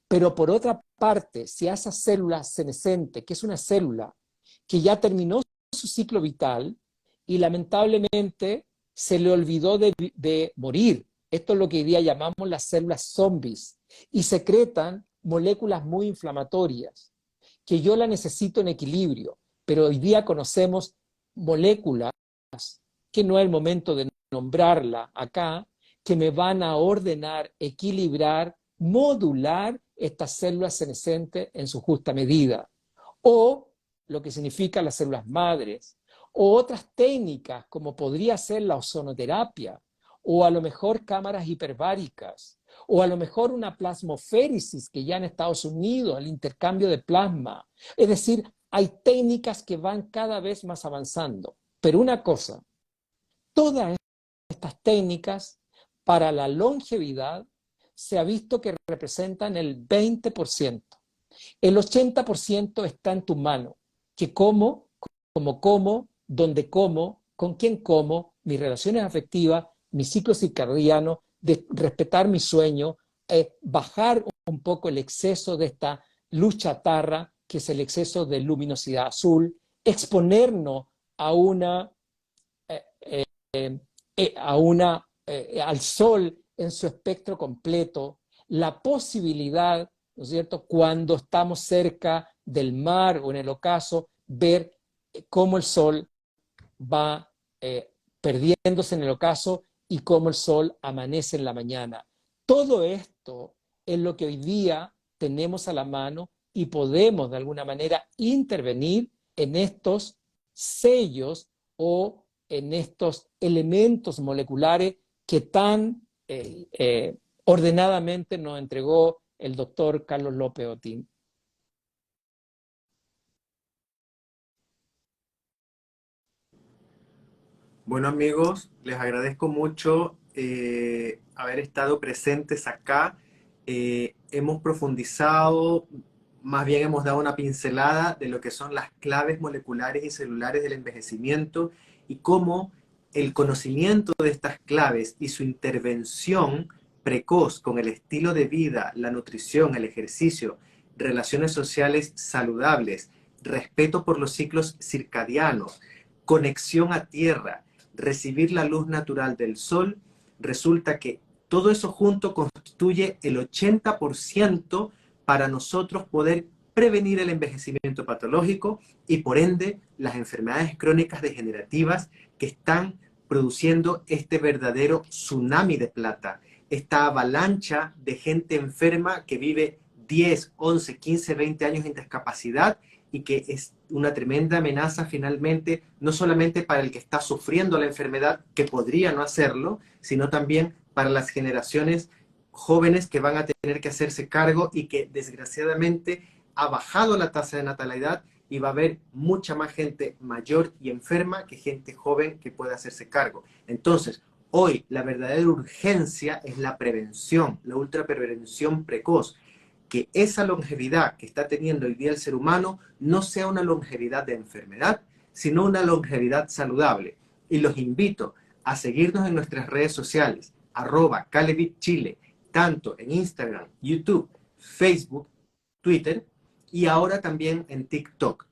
Pero por otra parte, si a esa célula senescente, que es una célula que ya terminó su ciclo vital y lamentablemente se le olvidó de morir, esto es lo que hoy día llamamos las células zombies, y secretan moléculas muy inflamatorias, que yo la necesito en equilibrio, pero hoy día conocemos moléculas, que no es el momento de nombrarla acá, que me van a ordenar, equilibrar, modular estas células senescentes en su justa medida. O lo que significa las células madres, o otras técnicas como podría ser la ozonoterapia, o a lo mejor cámaras hiperbáricas, o a lo mejor una plasmoféresis que ya en Estados Unidos, el intercambio de plasma. Es decir, hay técnicas que van cada vez más avanzando. Pero una cosa, todas estas técnicas para la longevidad se ha visto que representan el 20%. El 80% está en tu mano. Que como, cómo como, dónde como, con quién como, mis relaciones afectivas, mi ciclo circadiano, de respetar mi sueño, bajar un poco el exceso de esta luz chatarra, que es el exceso de luminosidad azul, exponernos a una, al sol en su espectro completo, la posibilidad, ¿no es cierto?, cuando estamos cerca del mar o en el ocaso, ver cómo el sol va perdiéndose en el ocaso y cómo el sol amanece en la mañana. Todo esto es lo que hoy día tenemos a la mano y podemos de alguna manera intervenir en estos sellos o en estos elementos moleculares que tan ordenadamente nos entregó el doctor Carlos López Otín. Bueno amigos, les agradezco mucho haber estado presentes acá. Hemos profundizado, más bien hemos dado una pincelada de lo que son las claves moleculares y celulares del envejecimiento y cómo el conocimiento de estas claves y su intervención precoz con el estilo de vida, la nutrición, el ejercicio, relaciones sociales saludables, respeto por los ciclos circadianos, conexión a tierra, recibir la luz natural del sol, resulta que todo eso junto constituye el 80% para nosotros poder prevenir el envejecimiento patológico y por ende las enfermedades crónicas degenerativas que están produciendo este verdadero tsunami de plata, esta avalancha de gente enferma que vive 10, 11, 15, 20 años en discapacidad y que es una tremenda amenaza finalmente, no solamente para el que está sufriendo la enfermedad, que podría no hacerlo, sino también para las generaciones jóvenes que van a tener que hacerse cargo y que desgraciadamente ha bajado la tasa de natalidad y va a haber mucha más gente mayor y enferma que gente joven que pueda hacerse cargo. Entonces, hoy la verdadera urgencia es la prevención, la ultraprevención precoz, que esa longevidad que está teniendo hoy día el ser humano no sea una longevidad de enfermedad, sino una longevidad saludable. Y los invito a seguirnos en nuestras redes sociales, @CalevidChile, tanto en Instagram, YouTube, Facebook, Twitter y ahora también en TikTok.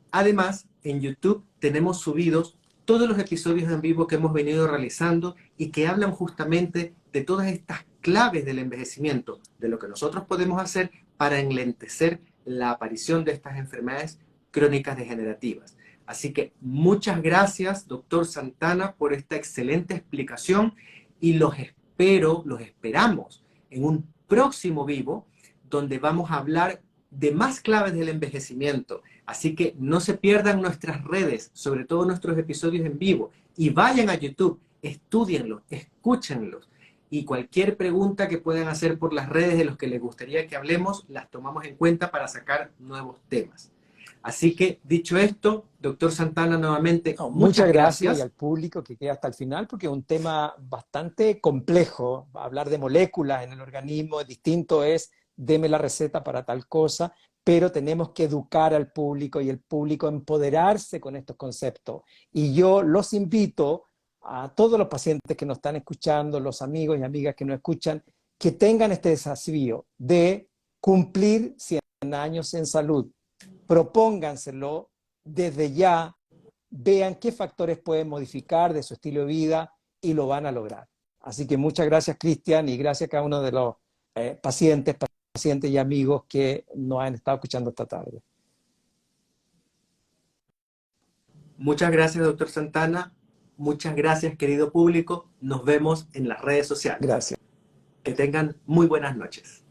Además, en YouTube tenemos subidos todos los episodios en vivo que hemos venido realizando y que hablan justamente de todas estas claves del envejecimiento, de lo que nosotros podemos hacer para enlentecer la aparición de estas enfermedades crónicas degenerativas. Así que muchas gracias, doctor Santana, por esta excelente explicación y los esperamos en un próximo vivo donde vamos a hablar de más claves del envejecimiento. Así que no se pierdan nuestras redes, sobre todo nuestros episodios en vivo, y vayan a YouTube, estúdienlos, escúchenlos, y cualquier pregunta que puedan hacer por las redes de los que les gustaría que hablemos, las tomamos en cuenta para sacar nuevos temas. Así que, dicho esto, doctor Santana, nuevamente, No, muchas gracias. Y al público que queda hasta el final, porque es un tema bastante complejo. Hablar de moléculas en el organismo, distinto es, deme la receta para tal cosa, pero tenemos que educar al público y el público empoderarse con estos conceptos. Y yo los invito a todos los pacientes que nos están escuchando, los amigos y amigas que nos escuchan, que tengan este desafío de cumplir 100 años en salud. Propónganselo desde ya, vean qué factores pueden modificar de su estilo de vida y lo van a lograr. Así que muchas gracias, Cristian, y gracias a cada uno de los pacientes y amigos que nos han estado escuchando esta tarde. Muchas gracias, doctor Santana. Muchas gracias, querido público. Nos vemos en las redes sociales. Gracias. Que tengan muy buenas noches.